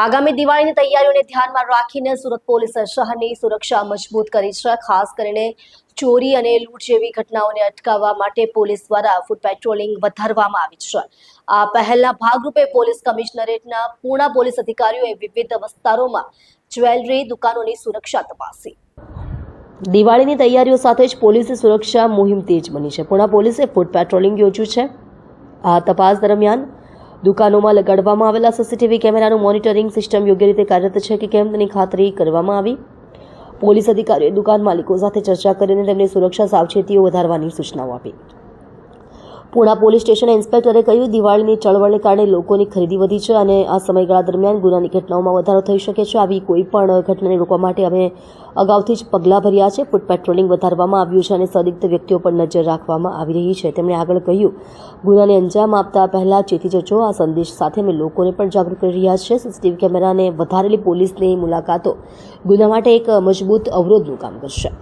આગામી દિવાળીની તૈયારીઓને ધ્યાનમાં રાખીને સુરત પોલીસે શહેરની સુરક્ષા મજબૂત કરી છે. ખાસ કરીને ચોરી અને લૂંટ જેવી ઘટનાઓને અટકાવવા માટે પોલીસ દ્વારા ફૂટ પેટ્રોલિંગ વધારવામાં આવી છે. આ પહેલના ભાગરૂપે પોલીસ કમિશનરેટના પૂર્ણ પોલીસ અધિકારીઓએ વિવિધ વિસ્તારોમાં જ્વેલરી દુકાનોની સુરક્ષા તપાસી. દિવાળીની તૈયારીઓ સાથે જ પોલીસની સુરક્ષા મુહિમ તેજ બની છે. પૂર્ણ પોલીસે ફૂટ પેટ્રોલિંગ યોજ્યું છે. આ તપાસ દરમિયાન દુકાનોમાં લગાડવામાં આવેલા સીસીટીવી કેમેરાનું મોનિટરિંગ સિસ્ટમ યોગ્ય રીતે કાર્યરત છે કે કેમ તેની ખાતરી કરવામાં આવી. પોલીસ અધિકારીઓએ દુકાન માલિકો સાથે ચર્ચા કરીને તેમની સુરક્ષા સાવચેતીઓ વધારવાની સૂચનાઓ આપી. પૂર્ણ પોલીસ સ્ટેશન ઇન્સ્પેક્ટરે કહ્યું, દિવાળીની ચળવળને કારણે લોકોની ખરીદી વધી છે અને આ સમયગાળા દરમિયાન ગુનાની ઘટનાઓમાં વધારો થઈ શકે છે. આવી કોઈ પણ ઘટનાને રોકવા માટે અમે અગાઉથી જ પગલાં ભર્યા છે. ફૂટ પેટ્રોલિંગ વધારવામાં આવ્યું છે અને સંદિગ્ધ વ્યક્તિઓ પર નજર રાખવામાં આવી રહી છે. તેમણે આગળ કહ્યું, ગુનાને અંજામ આપતા પહેલા ચેતી જજો. આ સંદેશ સાથે અમે લોકોને પણ જાગૃત કરી રહ્યા છે. સીસીટીવી કેમેરાને વધારેલી પોલીસની મુલાકાતો ગુના માટે એક મજબૂત અવરોધનું કામ કરશે.